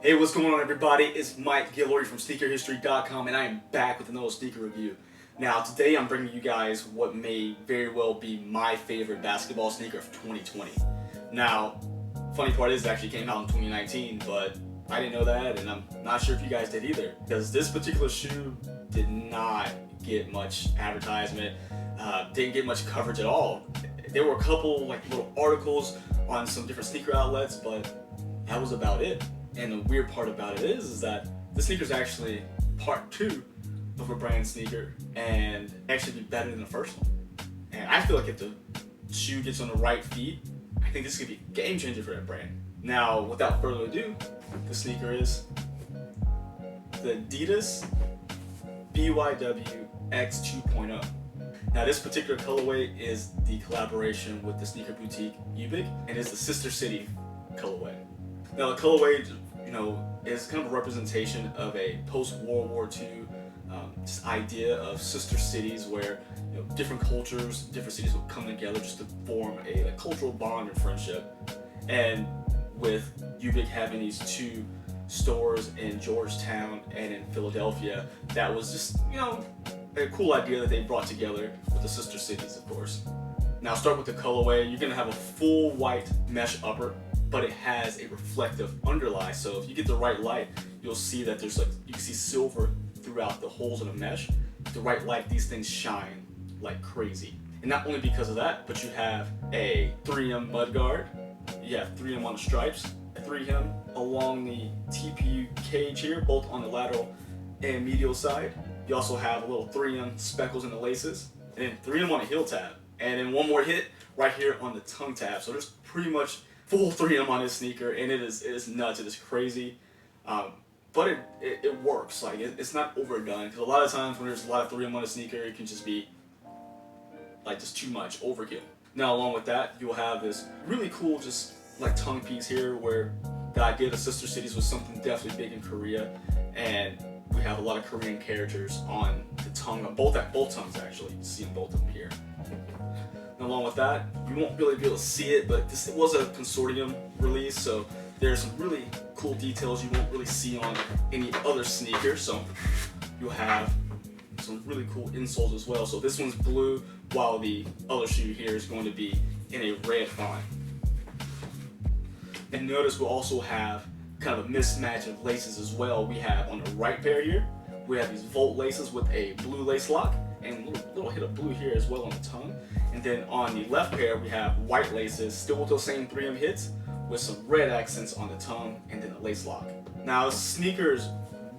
Hey, what's going on, everybody? It's Mike Guillory from sneakerhistory.com, and I am back with another sneaker review. Now, today I'm bringing you guys what may very well be my favorite basketball sneaker of 2020. Now, funny part is it actually came out in 2019, but I didn't know that, and I'm not sure if you guys did either, because this particular shoe did not get much advertisement, didn't get much coverage at all. There were a couple little articles on some different sneaker outlets, but that was about it. And the weird part about it is that the sneaker is actually part 2 of a brand sneaker and actually be better than the first one. And I feel like if the shoe gets on the right feet, I think this could be a game changer for that brand. Now, without further ado, the sneaker is the Adidas BYW X 2.0. Now, this particular colorway is the collaboration with the sneaker boutique UBIQ, and it's the Sister City colorway. Now, the colorway, is kind of a representation of a post-World War II just idea of sister cities where different cultures, different cities would come together just to form a cultural bond and friendship. And with UBIQ having these 2 stores in Georgetown and in Philadelphia, that was just a cool idea that they brought together with the sister cities, of course. Now, start with the colorway. You're gonna have a full white mesh upper, but it has a reflective underlie. So if you get the right light, you'll see that there's you can see silver throughout the holes in the mesh. With the right light, these things shine like crazy. And not only because of that, but you have a 3M mudguard. You have 3M on the stripes, 3M along the TPU cage here, both on the lateral and medial side. You also have a little 3M speckles in the laces, and then 3M on the heel tab. And then one more hit right here on the tongue tab. So there's pretty much full 3M on this sneaker, and it is nuts. It is crazy, but it works. It's not overdone, because a lot of times when there's a lot of 3M on a sneaker, it can just be just too much overkill. Now, along with that, you'll have this really cool just tongue piece here, where the idea of the sister cities was something definitely big in Korea, and we have a lot of Korean characters on the tongue, on both tongues actually. You can see both of them here. And along with that, you won't really be able to see it, but it was a consortium release, so there's some really cool details you won't really see on any other sneaker. So you'll have some really cool insoles as well. So this one's blue, while the other shoe here is going to be in a red font. And notice we'll also have kind of a mismatch of laces as well. We have on the right pair here, we have these Volt laces with a blue lace lock, and a little hit of blue here as well on the tongue. And then on the left pair, we have white laces, still with those same 3M hits, with some red accents on the tongue and then a lace lock. Now, the sneaker is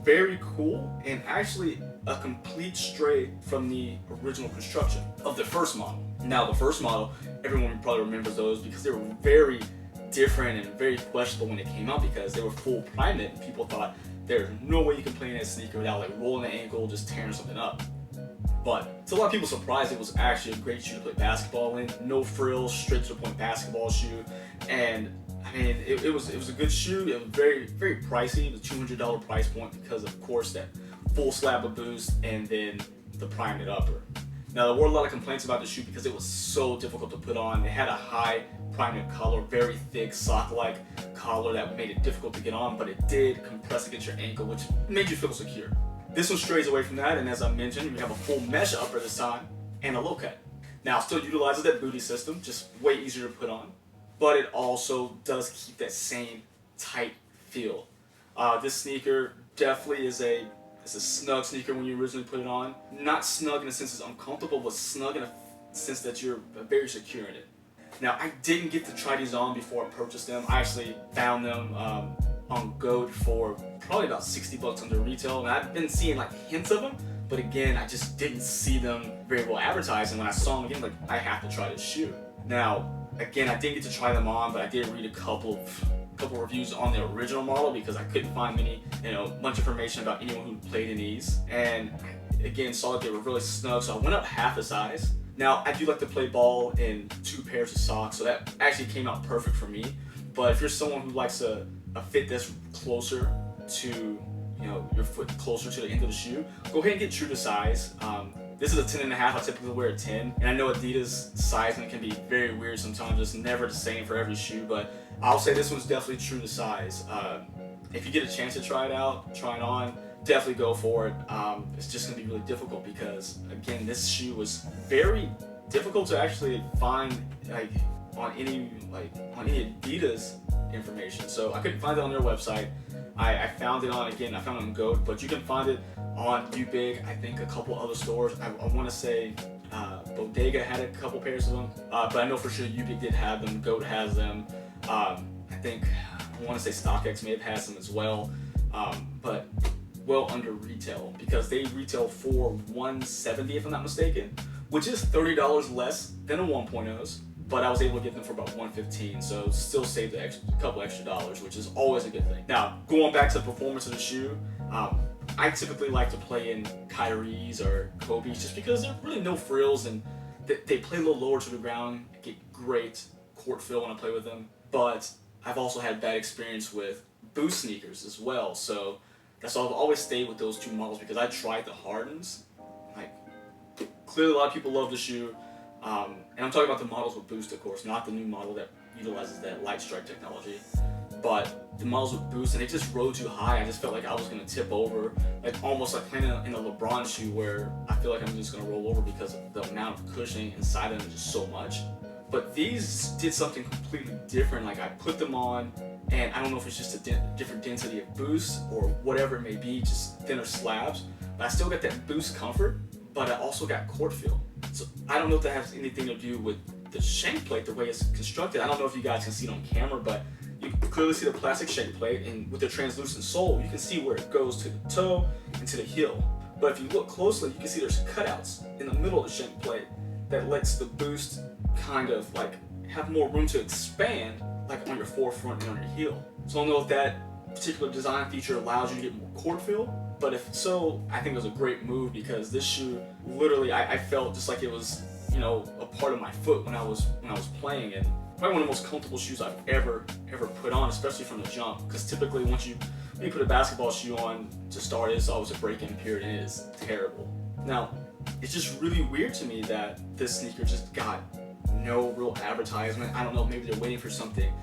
very cool and actually a complete stray from the original construction of the first model. Now, the first model, everyone probably remembers those because they were very different and very questionable when they came out, because they were full primate and people thought there's no way you can play in that sneaker without rolling the ankle, just tearing something up. But to a lot of people's surprise, it was actually a great shoe to play basketball in. No frills, straight to the point basketball shoe. And I mean, it was a good shoe. It was very, very pricey. It was a $200 price point because, of course, that full slab of boost and then the primed upper. Now, there were a lot of complaints about the shoe because it was so difficult to put on. It had a high primed collar, very thick sock-like collar that made it difficult to get on, but it did compress against your ankle, which made you feel secure. This one strays away from that, and as I mentioned, we have a full mesh upper this time and a low cut. Now, it still utilizes that booty system, just way easier to put on, but it also does keep that same tight feel. This sneaker definitely is a snug sneaker when you originally put it on. Not snug in the sense it's uncomfortable, but snug in a sense that you're very secure in it. Now, I didn't get to try these on before I purchased them. I actually found them on GOAT for probably about $60 under retail, and I've been seeing hints of them, but again, I just didn't see them very well advertised, and when I saw them again, I have to try this shoe. Now, again, I didn't get to try them on, but I did read a couple reviews on the original model because I couldn't find much information about anyone who played in these, and again, saw that they were really snug, so I went up half a size. Now, I do like to play ball in 2 pairs of socks, so that actually came out perfect for me, but if you're someone who likes a fit that's closer to your foot closer to the end of the shoe, go ahead and get true to size. This is a 10.5. I typically wear a 10, and I know Adidas sizing can be very weird sometimes. It's never the same for every shoe, but I'll say this one's definitely true to size. if you get a chance to try it out, try it on, definitely go for it. It's just gonna be really difficult because, again, this shoe was very difficult to actually find on any Adidas information. So I couldn't find it on their website. I found it on Goat, but you can find it on UBIQ, I think a couple other stores. I want to say Bodega had a couple pairs of them, but I know for sure UBIQ did have them, Goat has them. I want to say StockX may have had some as well, but well under retail, because they retail for $170 if I'm not mistaken, which is $30 less than a 1.0s. But I was able to get them for about $115, so still saved a couple extra dollars, which is always a good thing. Now, going back to the performance of the shoe, I typically like to play in Kyrie's or Kobe's just because there are really no frills and they play a little lower to the ground, get great court feel when I play with them. But I've also had bad experience with Boost sneakers as well, so that's why I've always stayed with those two models, because I tried the Hardens. Clearly a lot of people love the shoe. And I'm talking about the models with Boost, of course, not the new model that utilizes that light strike technology. But the models with Boost, and they just rode too high. I just felt like I was going to tip over, almost like playing in a LeBron shoe, where I feel like I'm just going to roll over because of the amount of cushioning inside of them is just so much. But these did something completely different. I put them on, and I don't know if it's just a different density of Boost or whatever it may be, just thinner slabs. But I still got that Boost comfort, but I also got court feel. So I don't know if that has anything to do with the shank plate, the way it's constructed. I don't know if you guys can see it on camera, but you can clearly see the plastic shank plate, and with the translucent sole, you can see where it goes to the toe and to the heel. But if you look closely, you can see there's cutouts in the middle of the shank plate that lets the Boost kind of have more room to expand, on your forefront and on your heel. So I don't know if that particular design feature allows you to get more court feel, but if so, I think it was a great move, because this shoe, literally, I felt just like it was, a part of my foot when I was playing, and probably one of the most comfortable shoes I've ever put on, especially from the jump. Because typically, when you put a basketball shoe on to start, it's always a break-in period, and it is terrible. Now, it's just really weird to me that this sneaker just got no real advertisement. I don't know, maybe they're waiting for something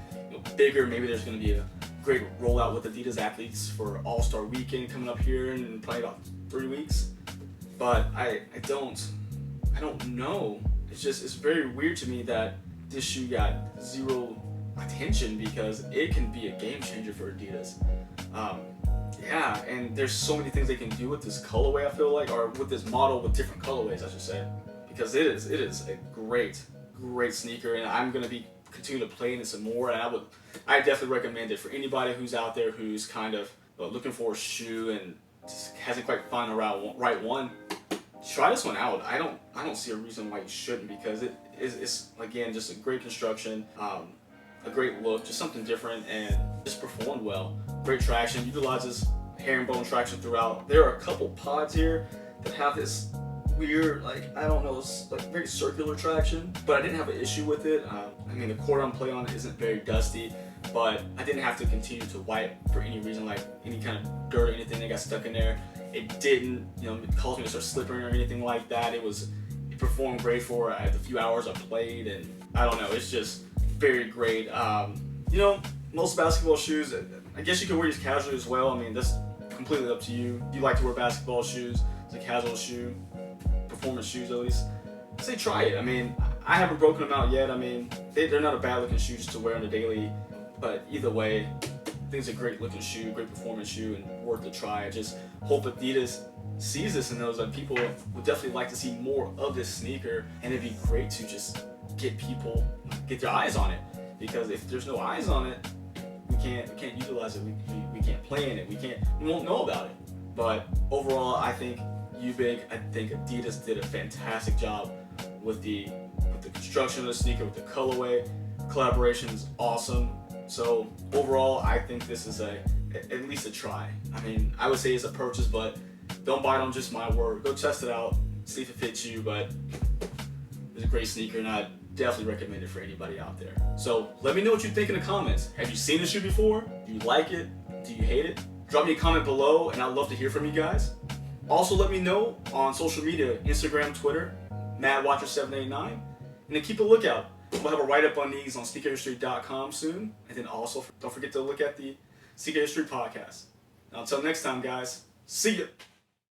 bigger. Maybe there's going to be a great rollout with Adidas athletes for All-Star Weekend coming up here in probably about 3 weeks. But I don't know. It's very weird to me that this shoe got zero attention, because it can be a game changer for Adidas. Yeah, and there's so many things they can do with this colorway, I feel like, or with this model with different colorways, I should say, because it is a great sneaker, and I'm going to be continue to play in it some more, and I definitely recommend it for anybody who's out there who's kind of looking for a shoe and just hasn't quite found the right one. Try this one out. I don't see a reason why you shouldn't, because it's again just a great construction, a great look, just something different, and just performed well. Great traction, utilizes herringbone traction throughout. There are a couple pods here that have this weird, I don't know, it's very circular traction, but I didn't have an issue with it. I mean, the court I'm playing on isn't very dusty, but I didn't have to continue to wipe for any reason, any kind of dirt or anything that got stuck in there. It didn't, cause me to start slipping or anything like that. It performed great for the few hours I played, and I don't know, it's just very great. Most basketball shoes, I guess you can wear these casually as well. I mean, that's completely up to you. You like to wear basketball shoes, it's a casual shoe, performance shoes at least, I say try it. I mean, I haven't broken them out yet. I mean, they're not a bad looking shoe just to wear on the daily, but either way, I think it's a great looking shoe, great performance shoe, and worth a try. I just hope Adidas sees this and knows that people would definitely like to see more of this sneaker, and it'd be great to just get their eyes on it, because if there's no eyes on it, we can't utilize it, we can't play in it, we won't know about it. But overall, I think Adidas did a fantastic job with the construction of the sneaker, with the colorway. Collaboration is awesome. So overall, I think this is at least a try. I mean, I would say it's a purchase, but don't buy it on just my word. Go test it out, see if it fits you. But it's a great sneaker, and I definitely recommend it for anybody out there. So let me know what you think in the comments. Have you seen this shoe before? Do you like it? Do you hate it? Drop me a comment below, and I'd love to hear from you guys. Also, let me know on social media, Instagram, Twitter, MadWatcher789, and then keep a lookout. We'll have a write-up on these on sneakerhistory.com soon. And then also, don't forget to look at the Sneaker History Podcast. Now, until next time, guys, see ya.